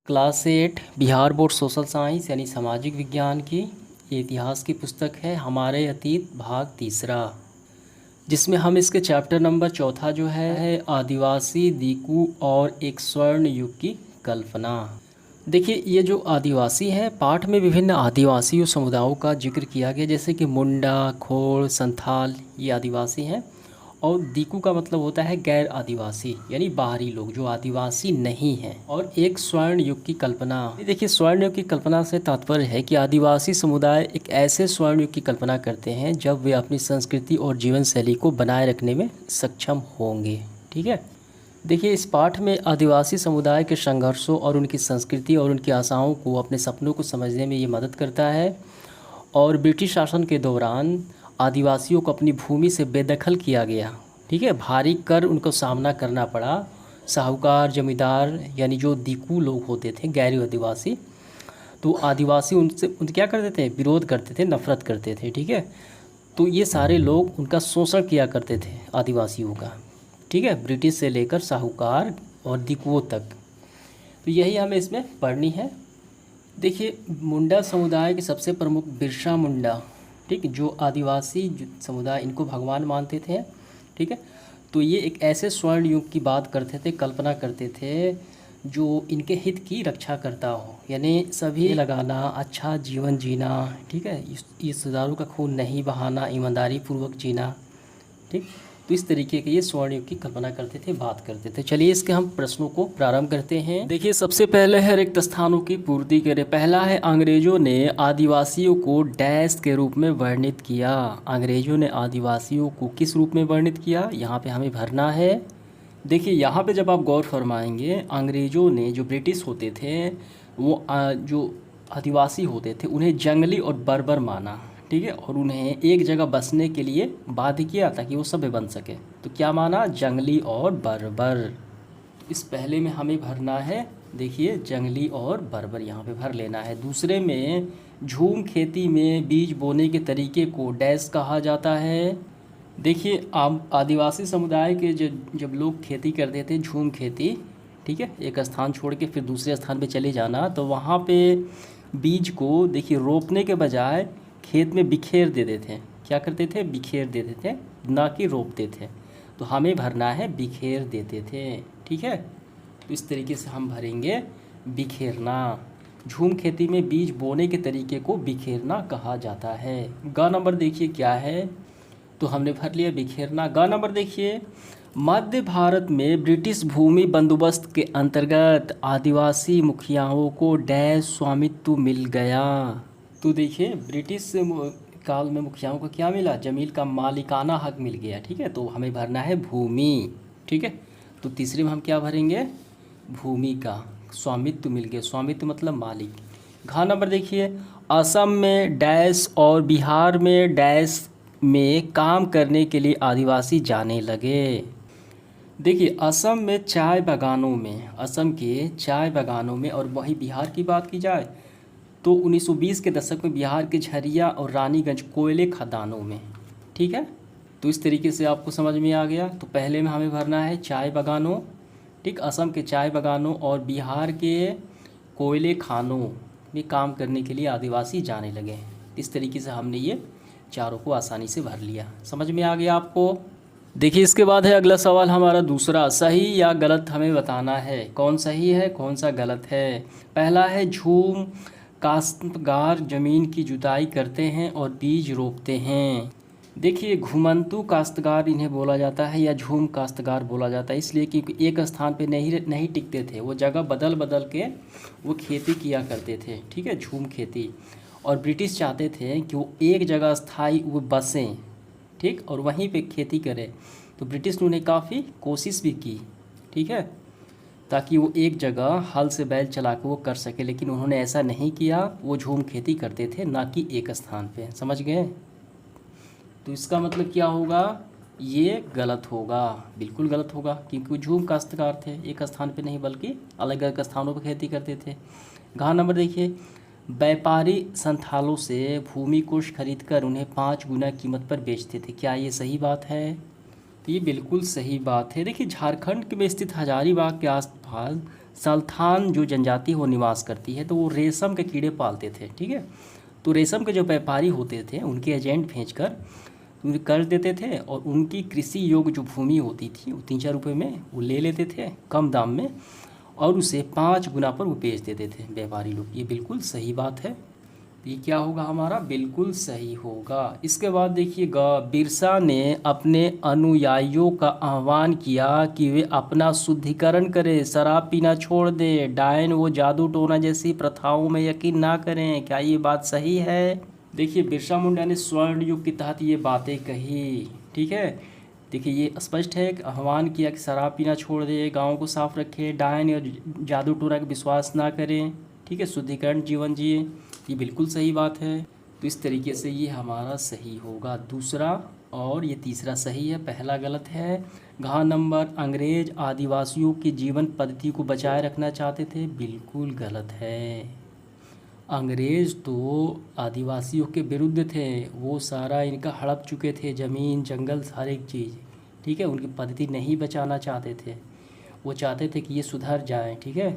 Class 8 Bihar board social science यानी सामाजिक विज्ञान की ये इतिहास की पुस्तक है हमारे अतीत भाग तीसरा, जिसमें हम इसके चैप्टर नंबर चौथा जो है आदिवासी दीकू और एक स्वर्ण युग की कल्पना। देखिए, ये जो आदिवासी है, पाठ में विभिन्न आदिवासी समुदायों का जिक्र किया गया, जैसे कि मुंडा, खोड़, संथाल, ये आदिवासी हैं। और दीकू का मतलब होता है गैर आदिवासी, यानी बाहरी लोग जो आदिवासी नहीं हैं। और एक स्वर्ण युग की कल्पना। देखिए, स्वर्ण युग की कल्पना से तात्पर्य है कि आदिवासी समुदाय एक ऐसे स्वर्ण युग की कल्पना करते हैं जब वे अपनी संस्कृति और जीवन शैली को बनाए रखने में सक्षम होंगे। ठीक है। देखिए, इस पाठ में आदिवासी समुदाय के संघर्षों और उनकी संस्कृति और उनकी आशाओं को, अपने सपनों को समझने में ये मदद करता है। और ब्रिटिश शासन के दौरान आदिवासियों को अपनी भूमि से बेदखल किया गया। ठीक है, भारी कर उनको सामना करना पड़ा। साहूकार, जमींदार यानी जो दीकू लोग होते थे, गैर आदिवासी, तो आदिवासी उन क्या करते थे, विरोध करते थे, नफरत करते थे। ठीक है, तो ये सारे लोग उनका शोषण किया करते थे आदिवासियों का। ठीक है, ब्रिटिश से लेकर साहूकार और दीकुओं तक। तो यही हमें इसमें पढ़नी है। देखिए, मुंडा समुदाय के सबसे प्रमुख बिरसा मुंडा, ठीक, जो आदिवासी समुदाय इनको भगवान मानते थे। ठीक है, तो ये एक ऐसे स्वर्ण युग की बात करते थे, कल्पना करते थे जो इनके हित की रक्षा करता हो, यानी सभी लगाना, अच्छा जीवन जीना। ठीक है, रिश्तेदारों का खून नहीं बहाना, ईमानदारी पूर्वक जीना। ठीक, तो इस तरीके के ये स्वर्ण युग की कल्पना करते थे, बात करते थे। चलिए, इसके हम प्रश्नों को प्रारंभ करते हैं। देखिए, सबसे पहले है रिक्त स्थानों की पूर्ति करें। पहला है, अंग्रेजों ने आदिवासियों को डैश के रूप में वर्णित किया। अंग्रेजों ने आदिवासियों को किस रूप में वर्णित किया, यहाँ पे हमें भरना है। देखिए, यहाँ पे जब आप गौर फरमाएंगे, अंग्रेज़ों ने, जो ब्रिटिश होते थे, वो जो आदिवासी होते थे उन्हें जंगली और बर्बर माना। ठीक है, और उन्हें एक जगह बसने के लिए बाध्य किया ताकि वो सभ्य बन सके। तो क्या माना, जंगली और बर्बर। इस पहले में हमें भरना है, देखिए, जंगली और बर्बर यहाँ पे भर लेना है। दूसरे में, झूम खेती में बीज बोने के तरीके को डैश कहा जाता है। देखिए, आदिवासी समुदाय के जब लोग खेती करते थे, झूम खेती, ठीक है, एक स्थान छोड़ के फिर दूसरे स्थान पे चले जाना, तो वहाँ पे बीज को, देखिए, रोपने के बजाय खेत में बिखेर देते थे। क्या करते थे, बिखेर देते थे, ना कि रोपते थे। तो हमें भरना है बिखेर देते थे। ठीक है, तो इस तरीके से हम भरेंगे बिखेरना। झूम खेती में बीज बोने के तरीके को बिखेरना कहा जाता है। ग नंबर देखिए क्या है, तो हमने भर लिया बिखेरना। ग नंबर देखिए, मध्य भारत में ब्रिटिश भूमि बंदोबस्त के अंतर्गत आदिवासी मुखियाओं को डैश स्वामित्व मिल गया। तो देखिए, ब्रिटिश काल में मुखियाओं को क्या मिला, जमीन का मालिकाना हक मिल गया। ठीक है, तो हमें भरना है भूमि। ठीक है, तो तीसरे में हम क्या भरेंगे, भूमि का स्वामित्व मिल गया। स्वामित्व मतलब मालिक। घ नंबर देखिए, असम में डैश और बिहार में डैश में काम करने के लिए आदिवासी जाने लगे। देखिए, असम में चाय बागानों में, असम के चाय बागानों में, और वहीं बिहार की बात की जाए तो 1920 के दशक में बिहार के झरिया और रानीगंज कोयले खदानों में। ठीक है, तो इस तरीके से आपको समझ में आ गया। तो पहले में हमें भरना है चाय बागानों, ठीक, असम के चाय बागानों और बिहार के कोयले खानों में काम करने के लिए आदिवासी जाने लगे। इस तरीके से हमने ये चारों को आसानी से भर लिया। समझ में आ गया आपको। देखिए, इसके बाद है अगला सवाल हमारा दूसरा, सही या गलत हमें बताना है, कौन सही है कौन सा गलत है। पहला है, झूम काश्तकार ज़मीन की जुताई करते हैं और बीज रोपते हैं। देखिए, घुमंतू काश्तकार इन्हें बोला जाता है या झूम काश्तकार बोला जाता है, इसलिए क्योंकि एक स्थान पे नहीं टिकते थे, वो जगह बदल बदल के वो खेती किया करते थे। ठीक है, झूम खेती। और ब्रिटिश चाहते थे कि वो एक जगह स्थायी वो बसें, ठीक, और वहीं पे खेती करें। तो ब्रिटिश ने उन्हें काफ़ी कोशिश भी की, ठीक है, ताकि वो एक जगह हल से बैल चला के वो कर सके, लेकिन उन्होंने ऐसा नहीं किया। वो झूम खेती करते थे, ना कि एक स्थान पे। समझ गए। तो इसका मतलब क्या होगा, ये गलत होगा, बिल्कुल गलत होगा, क्योंकि वो झूम काश्तकार थे, एक स्थान पे नहीं बल्कि अलग अलग स्थानों पर खेती करते थे। घ नंबर देखिए, व्यापारी संथालों से भूमि कोष खरीद कर उन्हें 5 गुना कीमत पर बेचते थे। क्या ये सही बात है? तो ये बिल्कुल सही बात है। देखिए, झारखंड में स्थित हजारीबाग के आसपास साल्थान जो जनजाति वो निवास करती है, तो वो रेशम के कीड़े पालते थे। ठीक है, तो रेशम के जो व्यापारी होते थे उनके एजेंट भेजकर उन्हें कर्ज देते थे और उनकी कृषि योग्य जो भूमि होती थी वो 3-4 रुपये में वो ले लेते थे कम दाम में, और उसे 5 गुना पर वो बेच देते थे व्यापारी लोग। ये बिल्कुल सही बात है, ये क्या होगा हमारा, बिल्कुल सही होगा। इसके बाद देखिएगा, बिरसा ने अपने अनुयायियों का आह्वान किया कि वे अपना शुद्धिकरण करें, शराब पीना छोड़ दें, डायन व जादू टोना जैसी प्रथाओं में यकीन ना करें। क्या ये बात सही है? देखिए, बिरसा मुंडा ने स्वर्ण युग के तहत ये बातें कही। ठीक है, देखिए ये स्पष्ट है कि आह्वान किया कि शराब पीना छोड़ दे, गाँव को साफ रखें, डायन और जादू टोना का विश्वास ना करें। ठीक है, शुद्धिकरण जीवन जिए, ये बिल्कुल सही बात है। तो इस तरीके से ये हमारा सही होगा दूसरा, और ये तीसरा सही है, पहला गलत है। घ नंबर, अंग्रेज आदिवासियों की जीवन पद्धति को बचाए रखना चाहते थे, बिल्कुल गलत है। अंग्रेज तो आदिवासियों के विरुद्ध थे, वो सारा इनका हड़प चुके थे, ज़मीन जंगल हर एक चीज़। ठीक है, उनकी पद्धति नहीं बचाना चाहते थे, वो चाहते थे कि ये सुधर जाए। ठीक है,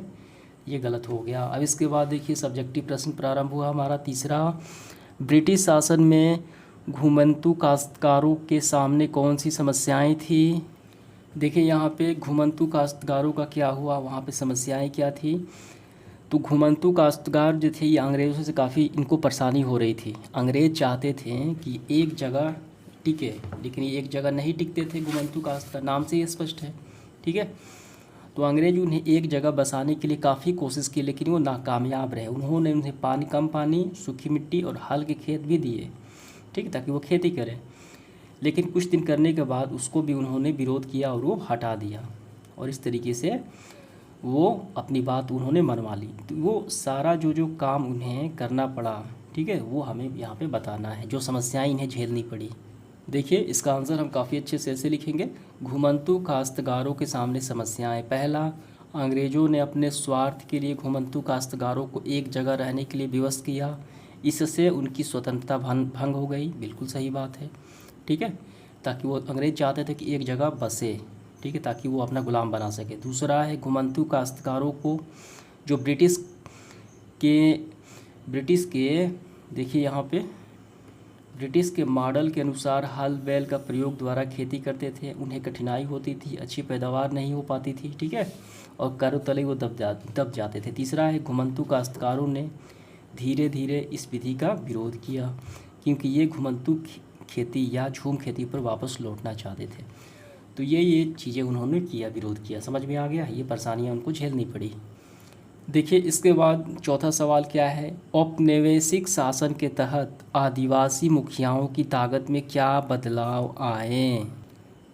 ये गलत हो गया। अब इसके बाद देखिए, सब्जेक्टिव प्रश्न प्रारंभ हुआ हमारा तीसरा। ब्रिटिश शासन में घुमंतू काश्तकारों के सामने कौन सी समस्याएं थी? देखिए यहाँ पे घुमंतू काश्तकारों का क्या हुआ, वहाँ पे समस्याएं क्या थी। तो घुमंतू काश्तकार जो थे ये अंग्रेज़ों से काफ़ी इनको परेशानी हो रही थी। अंग्रेज़ चाहते थे कि एक जगह टिके, लेकिन ये एक जगह नहीं टिकते थे। घुमंतू काश्तकार नाम से ये स्पष्ट है। ठीक है, तो अंग्रेज उन्हें एक जगह बसाने के लिए काफ़ी कोशिश की, लेकिन वो नाकामयाब रहे। उन्होंने उन्हें कम पानी, सूखी मिट्टी और हल के खेत भी दिए, ठीक है, ताकि वो खेती करें। लेकिन कुछ दिन करने के बाद उसको भी उन्होंने विरोध किया और वो हटा दिया, और इस तरीके से वो अपनी बात उन्होंने मनवा ली। तो वो सारा जो काम उन्हें करना पड़ा, ठीक है, वो हमें यहाँ पे बताना है, जो समस्याएं इन्हें झेलनी पड़ी। देखिए इसका आंसर हम काफ़ी अच्छे से ऐसे लिखेंगे, घुमंतू काश्तकारों के सामने समस्याएं। पहला, अंग्रेज़ों ने अपने स्वार्थ के लिए घुमंतू काश्तकारों को एक जगह रहने के लिए विवश किया, इससे उनकी स्वतंत्रता भंग हो गई, बिल्कुल सही बात है। ठीक है, ताकि वो अंग्रेज़ चाहते थे कि एक जगह बसे, ठीक है, ताकि वो अपना गुलाम बना सके। दूसरा है, घुमंतू काश्तकारों को जो ब्रिटिश के देखिए यहाँ पे ब्रिटिश के मॉडल के अनुसार हल बैल का प्रयोग द्वारा खेती करते थे, उन्हें कठिनाई होती थी, अच्छी पैदावार नहीं हो पाती थी। ठीक है, और करो तले वो दब जाते थे। तीसरा है, घुमंतू काश्तकारों ने धीरे धीरे इस विधि का विरोध किया, क्योंकि ये घुमंतू खेती या झूम खेती पर वापस लौटना चाहते थे। तो ये चीज़ें उन्होंने किया, विरोध किया। समझ में आ गया, ये परेशानियाँ उनको झेलनी पड़ी। देखिए इसके बाद चौथा सवाल क्या है, औपनिवेशिक शासन के तहत आदिवासी मुखियाओं की ताकत में क्या बदलाव आए?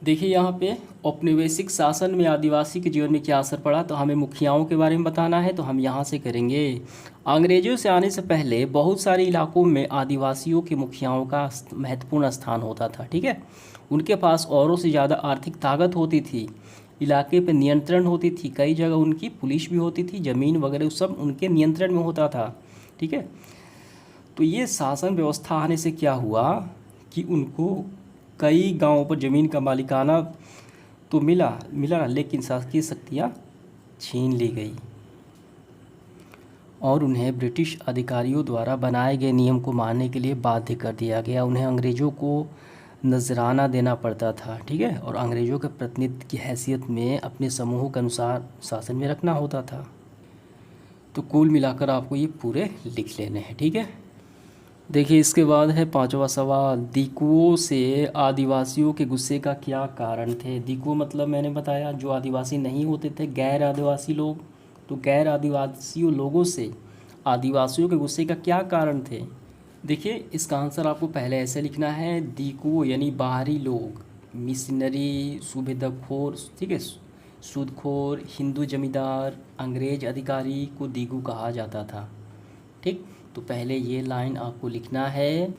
देखिए यहाँ पे औपनिवेशिक शासन में आदिवासी के जीवन में क्या असर पड़ा, तो हमें मुखियाओं के बारे में बताना है, तो हम यहाँ से करेंगे। अंग्रेज़ों से आने से पहले बहुत सारे इलाकों में आदिवासियों के मुखियाओं का महत्वपूर्ण स्थान होता था। ठीक है, उनके पास औरों से ज़्यादा आर्थिक ताकत होती थी, इलाके पे नियंत्रण होती थी, कई जगह उनकी पुलिस भी होती थी, ज़मीन वगैरह सब उनके नियंत्रण में होता था। ठीक है, तो ये शासन व्यवस्था आने से क्या हुआ कि उनको कई गांवों पर ज़मीन का मालिकाना तो मिला, लेकिन शासकीय शक्तियाँ छीन ली गई और उन्हें ब्रिटिश अधिकारियों द्वारा बनाए गए नियम को मानने के लिए बाध्य कर दिया गया। उन्हें अंग्रेज़ों को नजराना देना पड़ता था। ठीक है, और अंग्रेज़ों के प्रतिनिधि की हैसियत में अपने समूह के अनुसार शासन में रखना होता था। तो कुल मिलाकर आपको ये पूरे लिख लेने हैं। ठीक है, देखिए इसके बाद है पांचवा सवाल, दिकुओं से आदिवासियों के गुस्से का क्या कारण थे? दिकुओं मतलब मैंने बताया जो आदिवासी नहीं होते थे, गैर आदिवासी लोग। तो गैर आदिवासियों लोगों से आदिवासियों के गुस्से का क्या कारण थे? देखिए इसका आंसर आपको पहले ऐसे लिखना है, दिकुओं यानी बाहरी लोग, मिशनरी, सुबेदखोर, ठीक है, सूदखोर, हिंदू जमींदार, अंग्रेज अधिकारी को दिगु कहा जाता था। ठीक, तो पहले ये लाइन आपको लिखना है।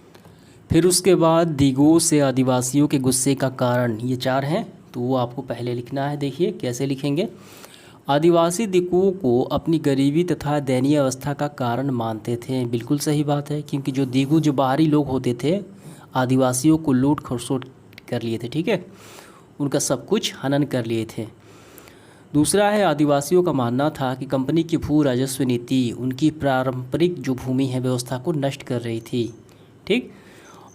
फिर उसके बाद दिगुओं से आदिवासियों के गुस्से का कारण, ये 4 हैं, तो वो आपको पहले लिखना है। देखिए कैसे लिखेंगे, आदिवासी दिकुओं को अपनी गरीबी तथा दयनीय अवस्था का कारण मानते थे, बिल्कुल सही बात है, क्योंकि जो दिगु जो बाहरी लोग होते थे आदिवासियों को लूट खसोट कर लिए थे। ठीक है, उनका सब कुछ हनन कर लिए थे। दूसरा है आदिवासियों का मानना था कि कंपनी की भू राजस्व नीति उनकी पारंपरिक जो भूमि है व्यवस्था को नष्ट कर रही थी। ठीक,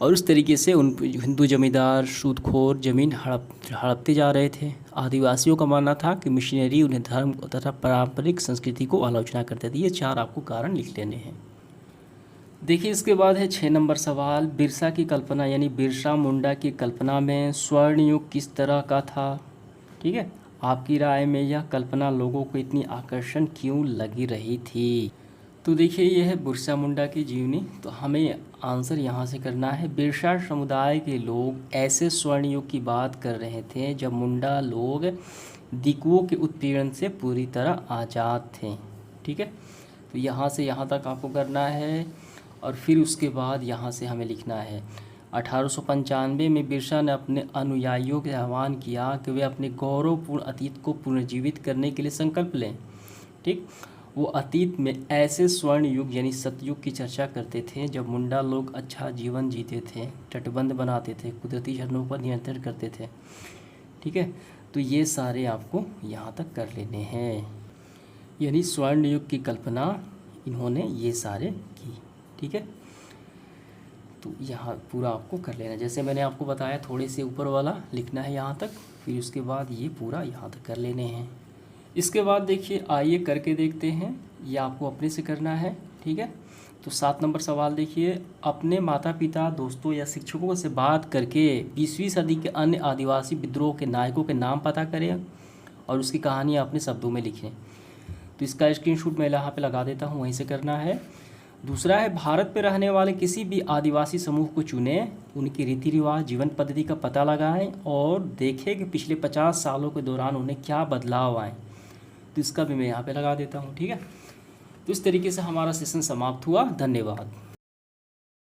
और उस तरीके से उन हिंदू जमींदार सूदखोर ज़मीन हड़पते जा रहे थे। आदिवासियों का मानना था कि मिशनरी उन्हें धर्म तथा पारंपरिक संस्कृति को आलोचना करते थे। ये 4 आपको कारण लिख लेने हैं। देखिए इसके बाद है 6 नंबर सवाल, बिरसा की कल्पना यानी बिरसा मुंडा की कल्पना में स्वर्ण युग किस तरह का था। ठीक है, आपकी राय में यह कल्पना लोगों को इतनी आकर्षण क्यों लगी रही थी। तो देखिए ये है बिरसा मुंडा की जीवनी। तो हमें आंसर यहाँ से करना है, बिरसा समुदाय के लोग ऐसे स्वर्ण युग की बात कर रहे थे जब मुंडा लोग दिकुओं के उत्पीड़न से पूरी तरह आज़ाद थे। ठीक है, तो यहाँ से यहाँ तक आपको करना है और फिर उसके बाद यहाँ से हमें लिखना है 1895 में बिरसा ने अपने अनुयायियों के आह्वान किया कि वे अपने गौरवपूर्ण अतीत को पुनर्जीवित करने के लिए संकल्प लें। ठीक, वो अतीत में ऐसे स्वर्ण युग यानी सतयुग की चर्चा करते थे जब मुंडा लोग अच्छा जीवन जीते थे, तटबंध बनाते थे, कुदरती झरनों पर नियंत्रण करते थे। ठीक है, तो ये सारे आपको यहाँ तक कर लेने हैं, यानी स्वर्ण युग की कल्पना इन्होंने ये सारे की। ठीक है, तो यहाँ पूरा आपको कर लेना, जैसे मैंने आपको बताया थोड़े से ऊपर वाला लिखना है यहाँ तक, फिर उसके बाद ये पूरा यहाँ तक कर लेने हैं। इसके बाद देखिए आइए करके देखते हैं, ये आपको अपने से करना है। ठीक है, तो 7 नंबर सवाल देखिए, अपने माता पिता, दोस्तों या शिक्षकों से बात करके 20वीं सदी के अन्य आदिवासी विद्रोह के नायकों के नाम पता करें और उसकी कहानी अपने शब्दों में लिखें। तो इसका स्क्रीनशॉट मैं यहाँ पे लगा देता हूँ, वहीं से करना है। दूसरा है भारत में रहने वाले किसी भी आदिवासी समूह को चुनें, उनकी रीति रिवाज, जीवन पद्धति का पता लगाएं और देखें कि पिछले 50 सालों के दौरान उन्हें क्या बदलाव आए। तो इसका भी मैं यहाँ पे लगा देता हूँ। ठीक है, तो इस तरीके से हमारा सेशन समाप्त हुआ। धन्यवाद।